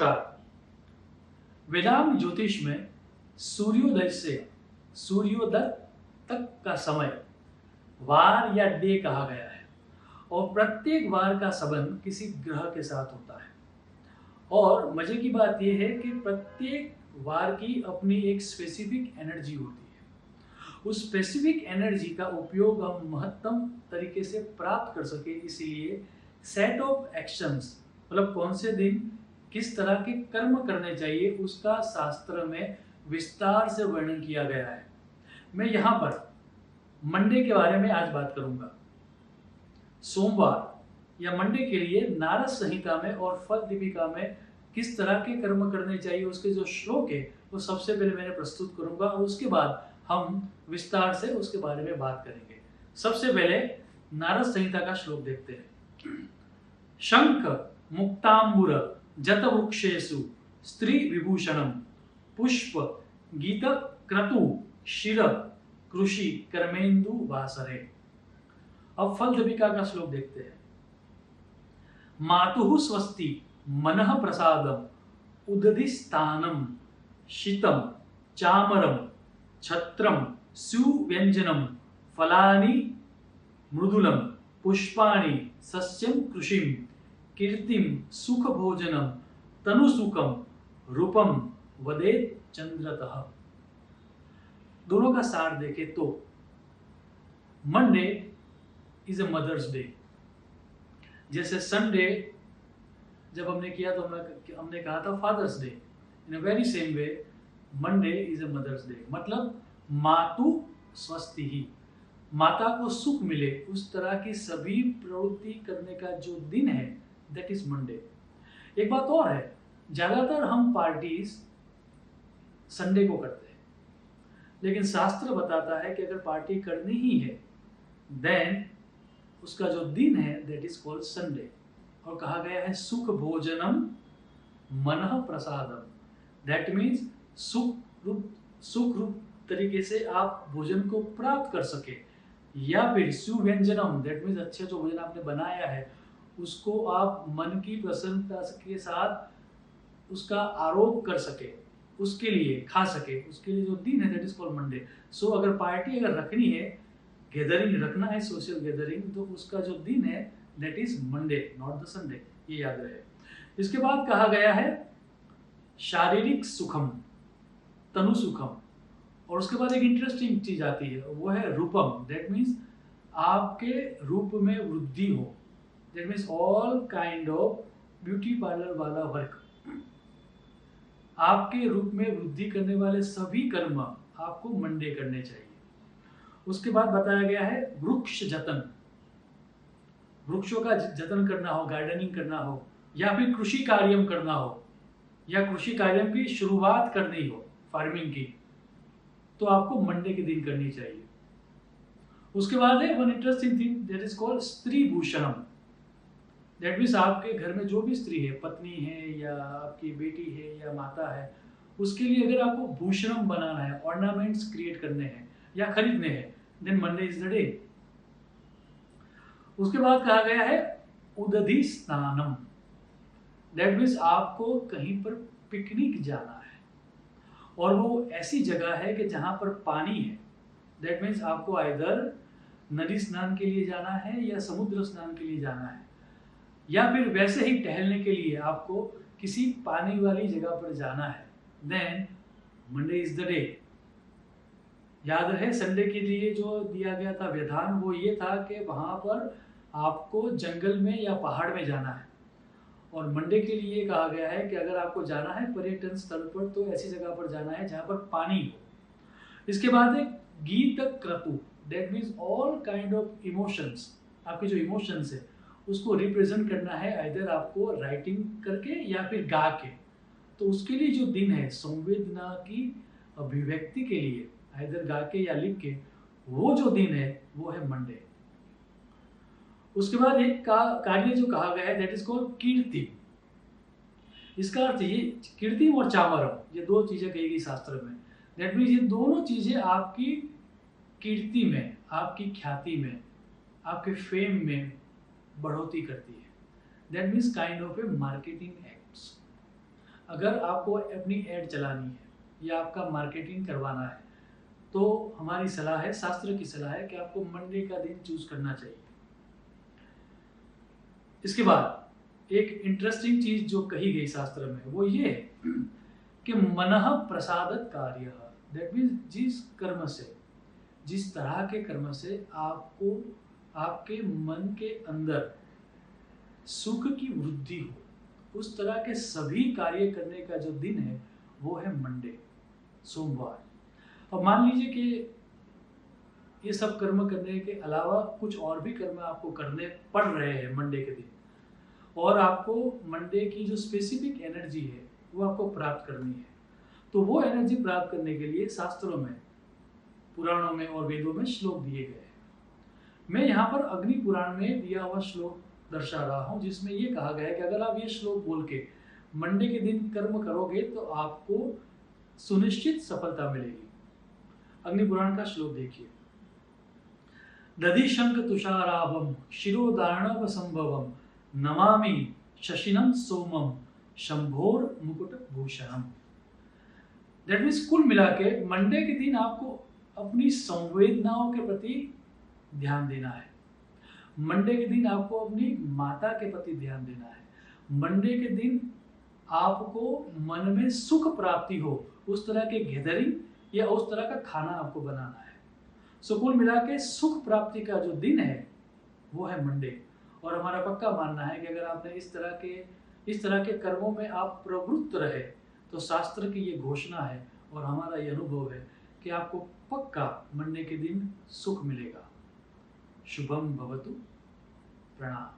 नमस्कार। वेदांत ज्योतिष में सूर्योदय से सूर्योदय तक का समय वार या डे कहा गया है और प्रत्येक वार का संबंध किसी ग्रह के साथ होता है। और मजे की बात यह है कि प्रत्येक वार की अपनी एक स्पेसिफिक एनर्जी होती है। उस स्पेसिफिक एनर्जी का उपयोग हम महत्तम तरीके से प्राप्त कर सके, इसीलिए सेट ऑफ एक्शंस मतलब कौन से दिन किस तरह के कर्म करने चाहिए उसका शास्त्र में विस्तार से वर्णन किया गया है। मैं यहाँ पर मंडे के बारे में आज बात करूंगा। सोमवार या मंडे के लिए नारद संहिता में और फल दीपिका में किस तरह के कर्म करने चाहिए उसके जो श्लोक है वो सबसे पहले मैंने प्रस्तुत करूंगा और उसके बाद हम विस्तार से उसके बारे में बात करेंगे। सबसे पहले नारद संहिता का श्लोक देखते हैं। शंख मुक्तांबुर जत वृक्षेषु स्त्री विभूषणम पुष्प गीत क्रतु शिर कृषि कर्मेंदु वासरे। अब फल दीपिका का श्लोक देखते हैं। मातुः स्वस्ति मनः प्रसादम उदधिस्थानम शीतम चामरम छत्रम सुव्यंजनम फलानि मृदुलम पुष्पाणि सस्यम कृषिम कीर्तिम सुख भोजनम तनुसुखम रूपम वदेत चंद्रतः। दोनों का सार देखे तो Monday is a mother's day. जैसे संडे जब हमने किया तो हमने कहा था father's day. In a very same way Monday is a mother's day, मतलब मातु स्वस्ति ही, माता को सुख मिले उस तरह की सभी प्रवृत्ति करने का जो दिन है दैट इज मंडे। एक बात और है, ज्यादातर हम पार्टीज संडे को करते हैं, लेकिन शास्त्र बताता है कि अगर पार्टी करनी ही है देन उसका जो दिन है दैट इज कॉल्ड संडे। और कहा गया है सुख भोजनम मनः प्रसादम, दैट मीन्स सुख रूप तरीके से आप भोजन को प्राप्त कर सके, या फिर सुव्यंजनम दैट मीन्स अच्छे जो भोजन आपने बनाया है उसको आप मन की प्रसन्नता के साथ उसका आरोप कर सके, उसके लिए खा सके, उसके लिए जो दिन है दैट इज कॉल्ड मंडे। सो अगर पार्टी अगर रखनी है, गैदरिंग रखना है, सोशल गैदरिंग, तो उसका जो दिन है that is Monday, not the Sunday, ये याद रहे। इसके बाद कहा गया है शारीरिक सुखम तनु सुखम, और उसके बाद एक इंटरेस्टिंग चीज आती है वो है रूपम, दैट मीन्स आपके रूप में वृद्धि हो, that means all kind of beauty parlour वाला वर्क, आपके रूप में वृद्धि करने वाले सभी कर्म आपको मंडे करने चाहिए। उसके बाद बताया गया है वृक्ष जतन, वृक्षों का जतन करना हो, गार्डनिंग करना हो, या फिर कृषि कार्यम करना हो, या कृषि कार्यम की शुरुआत करनी हो फार्मिंग की, तो आपको मंडे के दिन करनी चाहिए। उसके बाद है one interesting thing that is called स्त्री भूषणम, दैट मीन्स आपके घर में जो भी स्त्री है, पत्नी है या आपकी बेटी है या माता है, उसके लिए अगर आपको भूषणम बनाना है, ऑर्नामेंट्स क्रिएट करने हैं या खरीदने हैं, then Monday is the day. उसके बाद कहा गया है उदधि स्नानम, दैट मीन्स आपको कहीं पर पिकनिक जाना है और वो ऐसी जगह है कि जहां पर पानी है, दैट मीन्स आपको आइदर नदी स्नान के लिए जाना है या समुद्र स्नान के लिए जाना है, या फिर वैसे ही टहलने के लिए आपको किसी पानी वाली जगह पर जाना है, then Monday is the day. याद रहे संडे के लिए जो दिया गया था विधान वो ये था कि वहां पर आपको जंगल में या पहाड़ में जाना है, और मंडे के लिए कहा गया है कि अगर आपको जाना है पर्यटन स्थल पर तो ऐसी जगह पर जाना है जहां पर पानी हो। इसके बाद है गीत क्रतु, that means all kind of emotions, आपके जो इमोशंस है उसको रिप्रेजेंट करना है आइदर आपको राइटिंग करके या फिर गा के, तो उसके लिए जो दिन है संवेदना की अभिव्यक्ति के लिए आइदर गा के या लिख के, वो जो दिन है वो है मंडे। उसके बाद एक कार्य जो कहा गया है दैट इज कॉल्ड कीर्ति। इसका अर्थ ये कीर्ति और चामरम, ये दो चीजें कही गई शास्त्र में, दैट मीन्स ये दोनों चीजें आपकी कीर्ति में, आपकी ख्याति में, आपके फेम में बढ़ोतरी करती है, that means kind of A marketing acts. अगर आपको अपनी ऐड चलानी है या आपका मार्केटिंग करवाना है तो हमारी सलाह है, शास्त्र की सलाह है कि आपको मंडे का दिन चूज करना चाहिए। इसके बाद एक इंटरेस्टिंग चीज जो कही गई शास्त्र में वो ये है कि मनः प्रसादत कार्य, दैट मीन्स जिस तरह के कर्म से आपको आपके मन के अंदर सुख की वृद्धि हो, उस तरह के सभी कार्य करने का जो दिन है वो है मंडे, सोमवार। अब मान लीजिए कि ये सब कर्म करने के अलावा कुछ और भी कर्म आपको करने पड़ रहे हैं मंडे के दिन, और आपको मंडे की जो स्पेसिफिक एनर्जी है वो आपको प्राप्त करनी है, तो वो एनर्जी प्राप्त करने के लिए शास्त्रों में, पुराणों में और वेदों में श्लोक दिए गए हैं। मैं यहाँ पर अग्नि पुराण में दिया हुआ श्लोक दर्शा रहा हूँ, जिसमें ये कहा गया है कि अगर आप ये श्लोक बोल के मंडे के दिन कर्म करोगे तो आपको सुनिश्चित सफलता मिलेगी। अग्नि पुराण का श्लोक देखिए। दधिशंक तुषाराभम शिरोदार्णव संभवम नमामि शशिनम सोमम शंभोर मुकुट भूषणम। दैट मीन्स कुल मिला के मंडे के दिन आपको अपनी संवेदनाओं के प्रति ध्यान देना है। मंडे के दिन आपको अपनी माता के प्रति ध्यान देना है। मंडे के दिन आपको मन में सुख प्राप्ति हो, उस तरह के गैदरिंग या उस तरह का खाना आपको बनाना है। सो कुल मिला के सुख प्राप्ति का जो दिन है वो है मंडे। और हमारा पक्का मानना है कि अगर आपने इस तरह के कर्मों में आप प्रवृत्त रहे तो शास्त्र की ये घोषणा है और हमारा ये अनुभव है कि आपको पक्का मंडे के दिन सुख मिलेगा। शुभम भवतु। प्रणाम।